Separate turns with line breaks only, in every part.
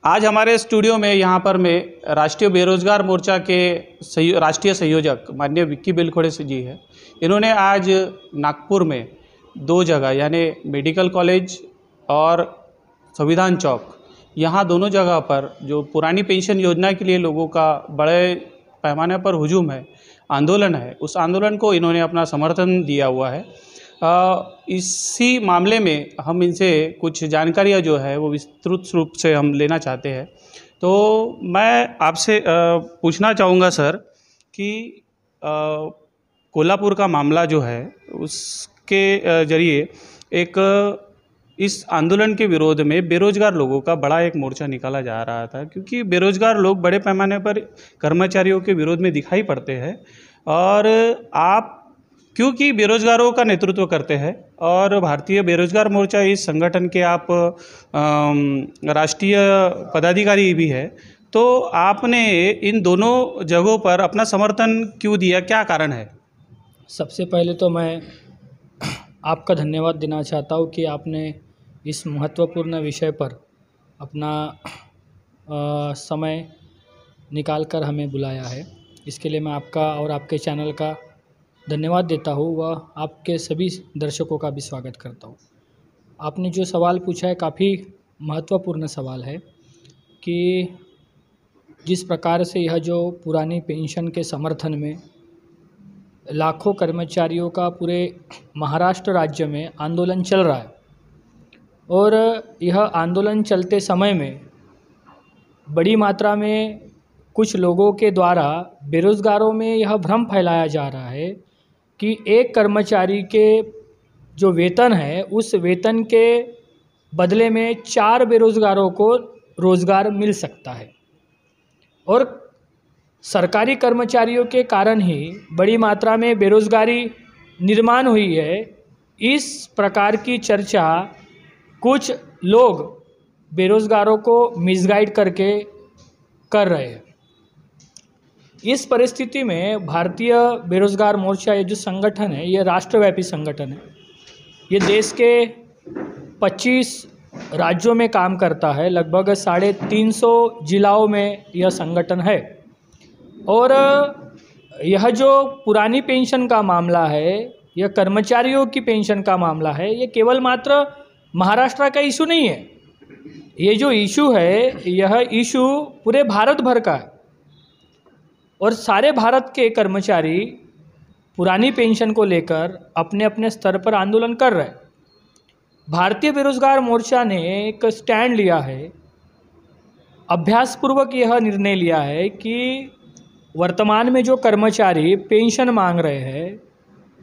आज हमारे स्टूडियो में यहाँ पर मैं राष्ट्रीय बेरोजगार मोर्चा के राष्ट्रीय संयोजक माननीय विक्की बिलखोड़े जी हैं। इन्होंने आज नागपुर में दो जगह यानी मेडिकल कॉलेज और संविधान चौक, यहाँ दोनों जगह पर जो पुरानी पेंशन योजना के लिए लोगों का बड़े पैमाने पर हुजूम है, आंदोलन है, उस आंदोलन को इन्होंने अपना समर्थन दिया हुआ है। इसी मामले में हम इनसे कुछ जानकारियाँ जो है वो विस्तृत रूप से हम लेना चाहते हैं। तो मैं आपसे पूछना चाहूँगा सर कि कोल्हापुर का मामला जो है उसके जरिए एक इस आंदोलन के विरोध में बेरोजगार लोगों का बड़ा एक मोर्चा निकाला जा रहा था, क्योंकि बेरोजगार लोग बड़े पैमाने पर कर्मचारियों के विरोध में दिखाई पड़ते हैं। और आप क्योंकि बेरोजगारों का नेतृत्व करते हैं और भारतीय बेरोजगार मोर्चा इस संगठन के आप राष्ट्रीय पदाधिकारी भी है, तो आपने इन दोनों जगहों पर अपना समर्थन क्यों दिया, क्या कारण है?
सबसे पहले तो मैं आपका धन्यवाद देना चाहता हूँ कि आपने इस महत्वपूर्ण विषय पर अपना समय निकाल कर हमें बुलाया है। इसके लिए मैं आपका और आपके चैनल का धन्यवाद देता हूँ व आपके सभी दर्शकों का भी स्वागत करता हूँ। आपने जो सवाल पूछा है काफ़ी महत्वपूर्ण सवाल है कि जिस प्रकार से यह जो पुरानी पेंशन के समर्थन में लाखों कर्मचारियों का पूरे महाराष्ट्र राज्य में आंदोलन चल रहा है, और यह आंदोलन चलते समय में बड़ी मात्रा में कुछ लोगों के द्वारा बेरोज़गारों में यह भ्रम फैलाया जा रहा है कि एक कर्मचारी के जो वेतन है उस वेतन के बदले में 4 बेरोज़गारों को रोज़गार मिल सकता है, और सरकारी कर्मचारियों के कारण ही बड़ी मात्रा में बेरोज़गारी निर्माण हुई है। इस प्रकार की चर्चा कुछ लोग बेरोज़गारों को मिसगाइड करके कर रहे हैं। इस परिस्थिति में भारतीय बेरोज़गार मोर्चा ये जो संगठन है ये राष्ट्रव्यापी संगठन है। ये देश के 25 राज्यों में काम करता है, लगभग 350 जिलाओं में यह संगठन है। और यह जो पुरानी पेंशन का मामला है, यह कर्मचारियों की पेंशन का मामला है, ये केवल मात्र महाराष्ट्र का इशू नहीं है। ये जो इशू है यह इशू पूरे भारत भर का है, और सारे भारत के कर्मचारी पुरानी पेंशन को लेकर अपने अपने स्तर पर आंदोलन कर रहे हैं। भारतीय बेरोजगार मोर्चा ने एक स्टैंड लिया है, अभ्यासपूर्वक यह निर्णय लिया है कि वर्तमान में जो कर्मचारी पेंशन मांग रहे हैं,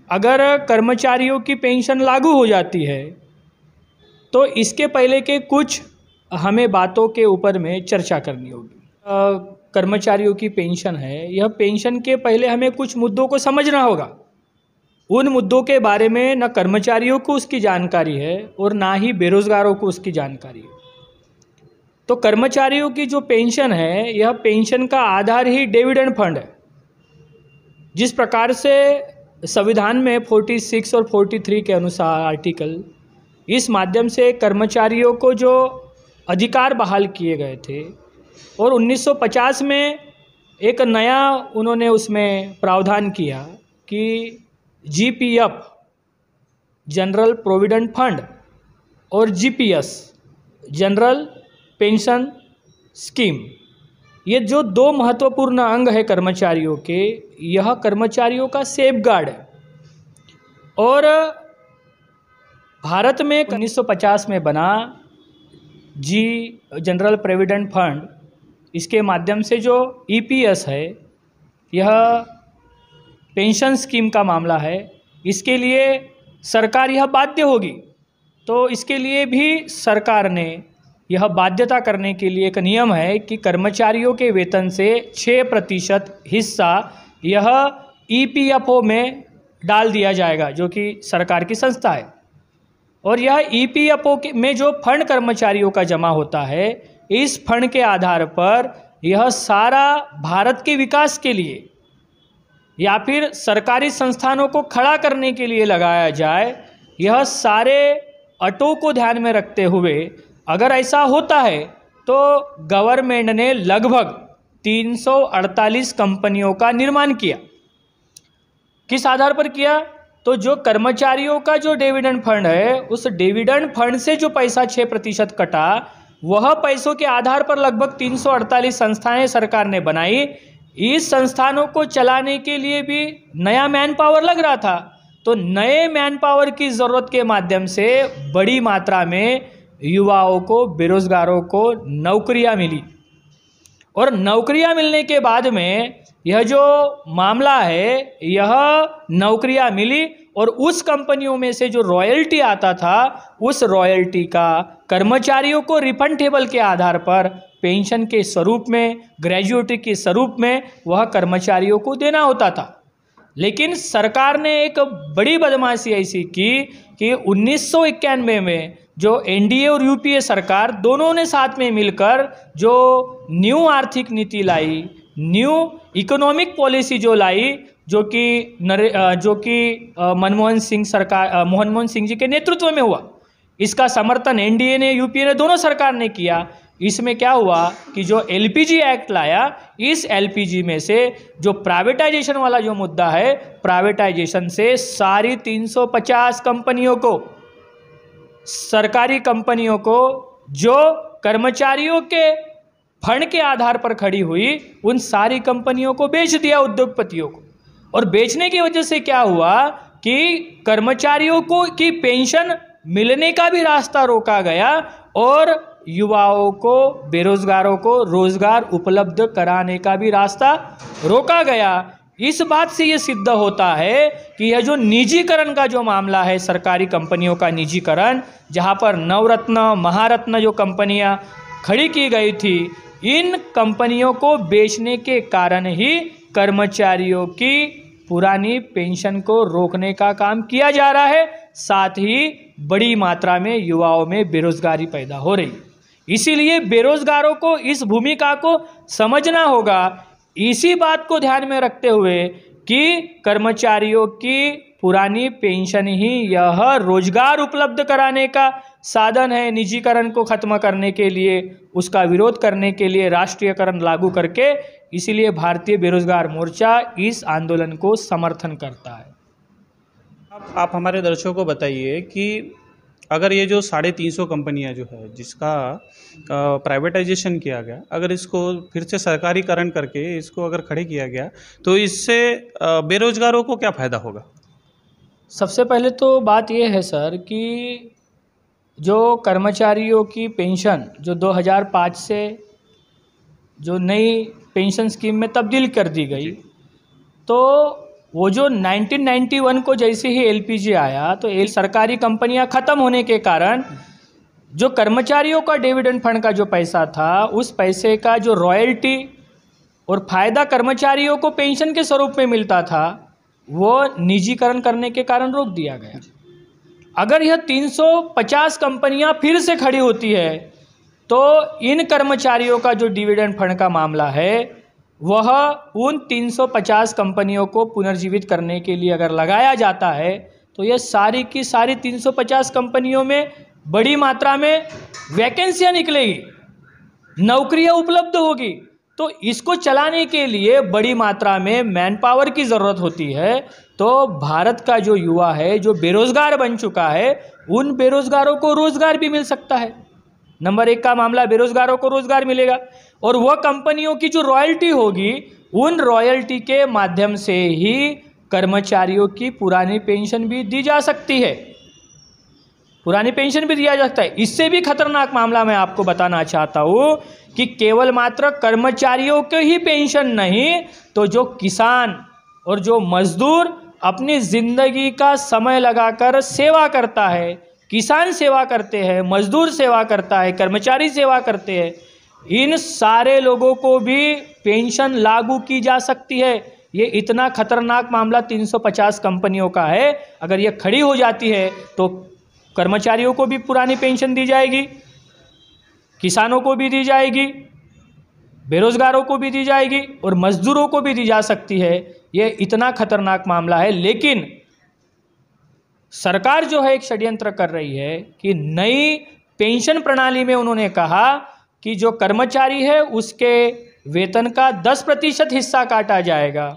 अगर कर्मचारियों की पेंशन लागू हो जाती है तो इसके पहले के कुछ हमें बातों के ऊपर में चर्चा करनी होगी। कर्मचारियों की पेंशन है, यह पेंशन के पहले हमें कुछ मुद्दों को समझना होगा। उन मुद्दों के बारे में न कर्मचारियों को उसकी जानकारी है और ना ही बेरोजगारों को उसकी जानकारी है। तो कर्मचारियों की जो पेंशन है, यह पेंशन का आधार ही डिविडेंड फंड है। जिस प्रकार से संविधान में 46 और 43 के अनुसार आर्टिकल, इस माध्यम से कर्मचारियों को जो अधिकार बहाल किए गए थे, और 1950 में एक नया उन्होंने उसमें प्रावधान किया कि जीपीएफ जनरल प्रोविडेंट फंड और जीपीएस जनरल पेंशन स्कीम, ये जो दो महत्वपूर्ण अंग है कर्मचारियों के, यह कर्मचारियों का सेफगार्ड है। और भारत में 1950 में बना जनरल प्रोविडेंट फंड, इसके माध्यम से जो ईपीएस है, यह पेंशन स्कीम का मामला है, इसके लिए सरकार यह बाध्य होगी। तो इसके लिए भी सरकार ने यह बाध्यता करने के लिए एक नियम है कि कर्मचारियों के वेतन से 6% हिस्सा यह ईपीएफओ में डाल दिया जाएगा, जो कि सरकार की संस्था है। और यह ईपीएफओ में जो फंड कर्मचारियों का जमा होता है, इस फंड के आधार पर यह सारा भारत के विकास के लिए या फिर सरकारी संस्थानों को खड़ा करने के लिए लगाया जाए। यह सारे अटों को ध्यान में रखते हुए अगर ऐसा होता है तो गवर्नमेंट ने लगभग 348 कंपनियों का निर्माण किया। किस आधार पर किया? तो जो कर्मचारियों का जो डिविडेंड फंड है, उस डिविडेंड फंड से जो पैसा 6% कटा, वह पैसों के आधार पर लगभग 348 संस्थाएं सरकार ने बनाई। इस संस्थानों को चलाने के लिए भी नया मैन पावर लग रहा था, तो नए मैन पावर की ज़रूरत के माध्यम से बड़ी मात्रा में युवाओं को, बेरोजगारों को नौकरियां मिली। और नौकरियां मिलने के बाद में यह जो मामला है, यह नौकरियां मिली और उस कंपनियों में से जो रॉयल्टी आता था, उस रॉयल्टी का कर्मचारियों को रिफंडेबल के आधार पर पेंशन के स्वरूप में, ग्रेजुएटी के स्वरूप में वह कर्मचारियों को देना होता था। लेकिन सरकार ने एक बड़ी बदमाशी ऐसी की कि 1991 में जो एनडीए और यूपीए सरकार दोनों ने साथ में मिलकर जो न्यू आर्थिक नीति लाई, न्यू इकोनॉमिक पॉलिसी जो लाई, जो कि मनमोहन सिंह जी के नेतृत्व में हुआ, इसका समर्थन एनडीए ने, यूपीए ने, दोनों सरकार ने किया। इसमें क्या हुआ कि जो एलपीजी एक्ट लाया, इस एलपीजी में से जो प्राइवेटाइजेशन वाला जो मुद्दा है, प्राइवेटाइजेशन से सारी 350 कंपनियों को, सरकारी कंपनियों को जो कर्मचारियों के फंड के आधार पर खड़ी हुई, उन सारी कंपनियों को बेच दिया उद्योगपतियों को। और बेचने की वजह से क्या हुआ कि कर्मचारियों को की पेंशन मिलने का भी रास्ता रोका गया और युवाओं को, बेरोजगारों को रोजगार उपलब्ध कराने का भी रास्ता रोका गया। इस बात से ये सिद्ध होता है कि यह जो निजीकरण का जो मामला है, सरकारी कंपनियों का निजीकरण, जहां पर नवरत्न, महारत्न जो कंपनियां खड़ी की गई थी, इन कंपनियों को बेचने के कारण ही कर्मचारियों की पुरानी पेंशन को रोकने का काम किया जा रहा है। साथ ही बड़ी मात्रा में युवाओं में बेरोजगारी पैदा हो रही। इसीलिए बेरोजगारों को इस भूमिका को समझना होगा। इसी बात को ध्यान में रखते हुए कि कर्मचारियों की पुरानी पेंशन ही यह रोजगार उपलब्ध कराने का साधन है। निजीकरण को खत्म करने के लिए, उसका विरोध करने के लिए राष्ट्रीयकरण लागू करके, इसीलिए भारतीय बेरोजगार मोर्चा इस आंदोलन को समर्थन करता है।
आप हमारे दर्शकों को बताइए कि अगर ये जो 350 कंपनियां जो है, जिसका प्राइवेटाइजेशन किया गया, अगर इसको फिर से सरकारीकरण करके इसको अगर खड़े किया गया, तो इससे बेरोजगारों को क्या फ़ायदा होगा?
सबसे पहले तो बात यह है सर कि जो कर्मचारियों की पेंशन जो 2005 से जो नई पेंशन स्कीम में तब्दील कर दी गई, तो वो जो 1991 को जैसे ही एलपीजी आया, तो सरकारी कंपनियां ख़त्म होने के कारण जो कर्मचारियों का डिविडेंड फंड का जो पैसा था, उस पैसे का जो रॉयल्टी और फ़ायदा कर्मचारियों को पेंशन के स्वरूप में मिलता था, वो निजीकरण करने के कारण रोक दिया गया। अगर यह 350 कंपनियां फिर से खड़ी होती है, तो इन कर्मचारियों का जो डिविडेंड फंड का मामला है, वह उन 350 कंपनियों को पुनर्जीवित करने के लिए अगर लगाया जाता है, तो यह सारी की सारी 350 कंपनियों में बड़ी मात्रा में वैकेंसियां निकलेगी, नौकरियां उपलब्ध होगी। तो इसको चलाने के लिए बड़ी मात्रा में मैन पावर की ज़रूरत होती है। तो भारत का जो युवा है, जो बेरोज़गार बन चुका है, उन बेरोज़गारों को रोज़गार भी मिल सकता है। नंबर 1 का मामला, बेरोज़गारों को रोज़गार मिलेगा। और वह कंपनियों की जो रॉयल्टी होगी, उन रॉयल्टी के माध्यम से ही कर्मचारियों की पुरानी पेंशन भी दी जा सकती है, पुरानी पेंशन भी दिया जाता है। इससे भी खतरनाक मामला मैं आपको बताना चाहता हूँ कि केवल मात्र कर्मचारियों के ही पेंशन नहीं, तो जो किसान और जो मजदूर अपनी ज़िंदगी का समय लगाकर सेवा करता है, किसान सेवा करते हैं, मजदूर सेवा करता है, कर्मचारी सेवा करते हैं, इन सारे लोगों को भी पेंशन लागू की जा सकती है। ये इतना खतरनाक मामला 350 कंपनियों का है। अगर ये खड़ी हो जाती है तो कर्मचारियों को भी पुरानी पेंशन दी जाएगी, किसानों को भी दी जाएगी, बेरोजगारों को भी दी जाएगी और मजदूरों को भी दी जा सकती है। ये इतना खतरनाक मामला है। लेकिन सरकार जो है एक षड्यंत्र कर रही है कि नई पेंशन प्रणाली में उन्होंने कहा कि जो कर्मचारी है उसके वेतन का 10% हिस्सा काटा जाएगा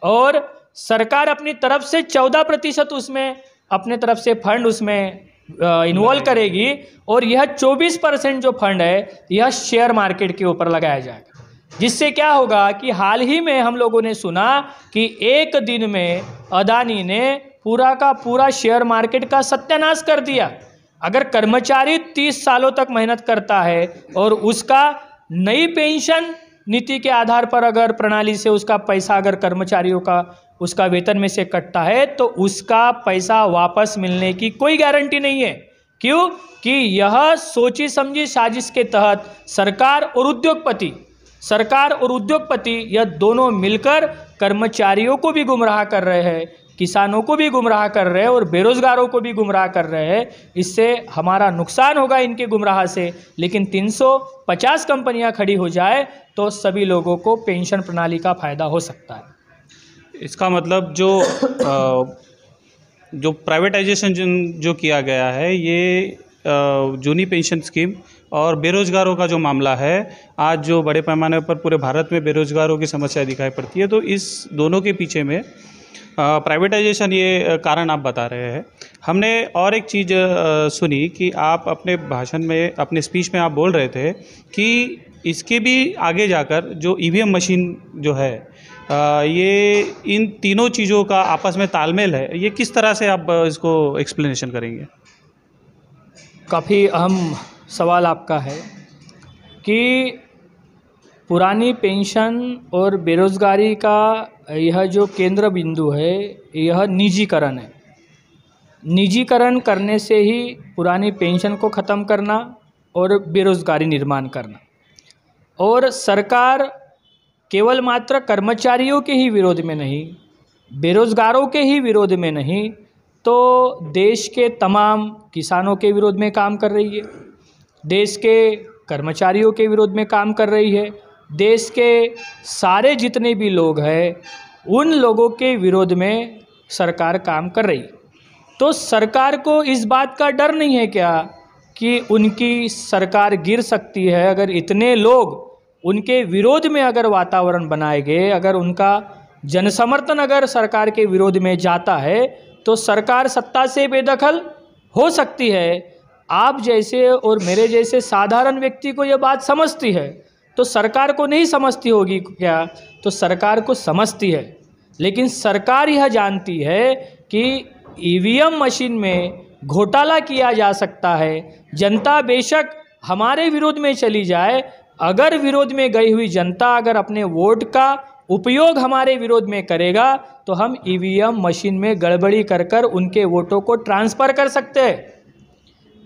और सरकार अपनी तरफ से 14% उसमें अपने तरफ से फंड उसमें इन्वॉल्व करेगी और यह 24% जो फंड है यह शेयर मार्केट के ऊपर लगाया जाएगा। जिससे क्या होगा कि हाल ही में हम लोगों ने सुना कि एक दिन में अदानी ने पूरा का पूरा शेयर मार्केट का सत्यानाश कर दिया। अगर कर्मचारी 30 सालों तक मेहनत करता है और उसका नई पेंशन नीति के आधार पर अगर प्रणाली से उसका पैसा अगर कर्मचारियों का उसका वेतन में से कटता है तो उसका पैसा वापस मिलने की कोई गारंटी नहीं है। क्यों? कि यह सोची समझी साजिश के तहत सरकार और उद्योगपति यह दोनों मिलकर कर्मचारियों को भी गुमराह कर रहे हैं, किसानों को भी गुमराह कर रहे हैं और बेरोजगारों को भी गुमराह कर रहे हैं। इससे हमारा नुकसान होगा इनके गुमराह से, लेकिन 350 कंपनियां खड़ी हो जाए तो सभी लोगों को पेंशन प्रणाली का फायदा हो सकता है।
इसका मतलब जो प्राइवेटाइजेशन जो किया गया है ये जूनी पेंशन स्कीम और बेरोजगारों का जो मामला है, आज जो बड़े पैमाने पर पूरे भारत में बेरोजगारों की समस्या दिखाई पड़ती है, तो इस दोनों के पीछे में प्राइवेटाइजेशन ये कारण आप बता रहे हैं। हमने और एक चीज़ सुनी कि आप अपने भाषण में, अपने स्पीच में आप बोल रहे थे कि इसके भी आगे जाकर जो ईवीएम मशीन जो है ये इन तीनों चीज़ों का आपस में तालमेल है, ये किस तरह से आप इसको एक्सप्लेनेशन करेंगे?
काफ़ी अहम सवाल आपका है कि पुरानी पेंशन और बेरोज़गारी का यह जो केंद्र बिंदु है यह निजीकरण है। निजीकरण करने से ही पुरानी पेंशन को ख़त्म करना और बेरोज़गारी निर्माण करना, और सरकार केवल मात्र कर्मचारियों के ही विरोध में नहीं, बेरोज़गारों के ही विरोध में नहीं, तो देश के तमाम किसानों के विरोध में काम कर रही है, देश के कर्मचारियों के विरोध में काम कर रही है, देश के सारे जितने भी लोग हैं उन लोगों के विरोध में सरकार काम कर रही है। तो सरकार को इस बात का डर नहीं है क्या कि उनकी सरकार गिर सकती है? अगर इतने लोग उनके विरोध में अगर वातावरण बनाए गए, अगर उनका जनसमर्थन अगर सरकार के विरोध में जाता है तो सरकार सत्ता से बेदखल हो सकती है। आप जैसे और मेरे जैसे साधारण व्यक्ति को यह बात समझती है तो सरकार को नहीं समझती होगी क्या? तो सरकार को समझती है, लेकिन सरकार यह जानती है कि ईवीएम मशीन में घोटाला किया जा सकता है। जनता बेशक हमारे विरोध में चली जाए, अगर विरोध में गई हुई जनता अगर अपने वोट का उपयोग हमारे विरोध में करेगा तो हम ईवीएम मशीन में गड़बड़ी कर कर उनके वोटों को ट्रांसफ़र कर सकते हैं।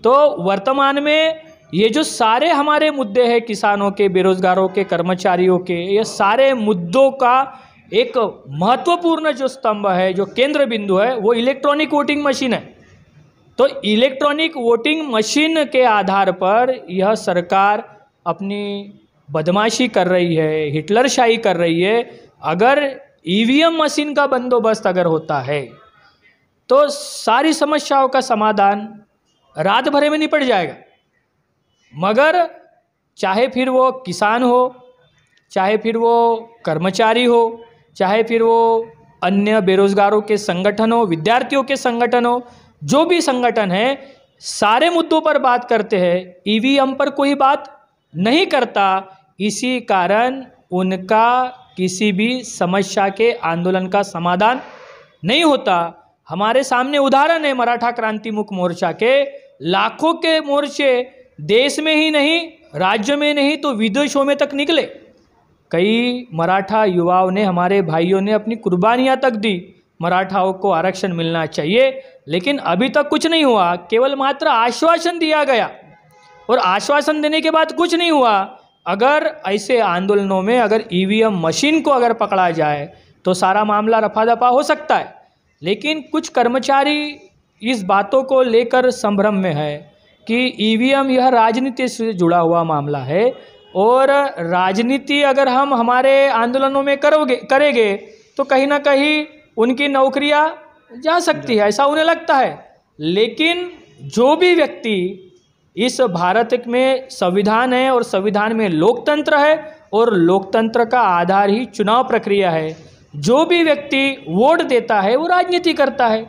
तो वर्तमान में ये जो सारे हमारे मुद्दे हैं, किसानों के, बेरोजगारों के, कर्मचारियों के, ये सारे मुद्दों का एक महत्वपूर्ण जो स्तंभ है, जो केंद्र बिंदु है, वो इलेक्ट्रॉनिक वोटिंग मशीन है। तो इलेक्ट्रॉनिक वोटिंग मशीन के आधार पर यह सरकार अपनी बदमाशी कर रही है, हिटलरशाही कर रही है। अगर ईवीएम मशीन का बंदोबस्त अगर होता है तो सारी समस्याओं का समाधान रात भर में निपट जाएगा। मगर चाहे फिर वो किसान हो, चाहे फिर वो कर्मचारी हो, चाहे फिर वो अन्य बेरोजगारों के संगठन हो, विद्यार्थियों के संगठन हो, जो भी संगठन है, सारे मुद्दों पर बात करते हैं, ईवीएम पर कोई बात नहीं करता। इसी कारण उनका किसी भी समस्या के आंदोलन का समाधान नहीं होता। हमारे सामने उदाहरण है मराठा क्रांति मुक्ति मोर्चा के। लाखों के मोर्चे देश में ही नहीं, राज्य में नहीं तो विदेशों में तक निकले। कई मराठा युवाओं ने, हमारे भाइयों ने अपनी कुर्बानियां तक दी, मराठाओं को आरक्षण मिलना चाहिए, लेकिन अभी तक कुछ नहीं हुआ। केवल मात्र आश्वासन दिया गया और आश्वासन देने के बाद कुछ नहीं हुआ। अगर ऐसे आंदोलनों में अगर ईवीएम मशीन को अगर पकड़ा जाए तो सारा मामला रफा दफा हो सकता है। लेकिन कुछ कर्मचारी इस बातों को लेकर संभ्रम में है कि ईवीएम यह राजनीति से जुड़ा हुआ मामला है और राजनीति अगर हम हमारे आंदोलनों में करेंगे तो कहीं ना कहीं उनकी नौकरियां जा सकती है, ऐसा उन्हें लगता है। लेकिन जो भी व्यक्ति इस भारत में संविधान है और संविधान में लोकतंत्र है और लोकतंत्र का आधार ही चुनाव प्रक्रिया है। जो भी व्यक्ति वोट देता है वो राजनीति करता है।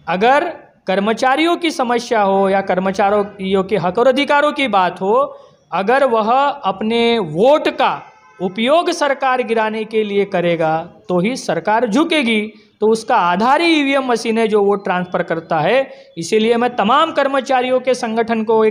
अगर कर्मचारियों की समस्या हो या कर्मचारियों के हक और अधिकारों की बात हो, अगर वह अपने वोट का उपयोग सरकार गिराने के लिए करेगा तो ही सरकार झुकेगी। तो उसका आधार ही ईवीएम मशीन है जो वोट ट्रांसफ़र करता है। इसीलिए मैं तमाम कर्मचारियों के संगठन को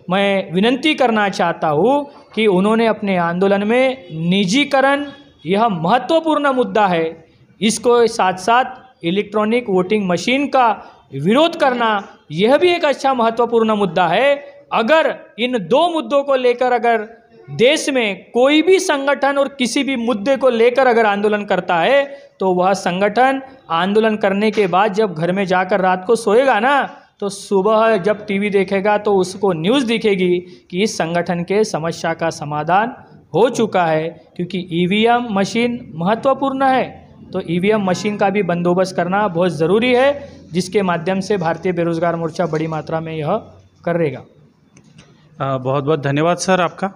मैं विनंती करना चाहता हूँ कि उन्होंने अपने आंदोलन में निजीकरण, यह महत्वपूर्ण मुद्दा है, इसको साथ साथ इलेक्ट्रॉनिक वोटिंग मशीन का विरोध करना यह भी एक अच्छा महत्वपूर्ण मुद्दा है। अगर इन दो मुद्दों को लेकर अगर देश में कोई भी संगठन और किसी भी मुद्दे को लेकर अगर आंदोलन करता है तो वह संगठन आंदोलन करने के बाद जब घर में जाकर रात को सोएगा ना, तो सुबह जब टीवी देखेगा तो उसको न्यूज़ दिखेगी कि इस संगठन के समस्या का समाधान हो चुका है। क्योंकि ईवीएम मशीन महत्वपूर्ण है, तो ईवीएम मशीन का भी बंदोबस्त करना बहुत ज़रूरी है, जिसके माध्यम से भारतीय बेरोजगार मोर्चा बड़ी मात्रा में यह करेगा।
बहुत बहुत धन्यवाद सर आपका।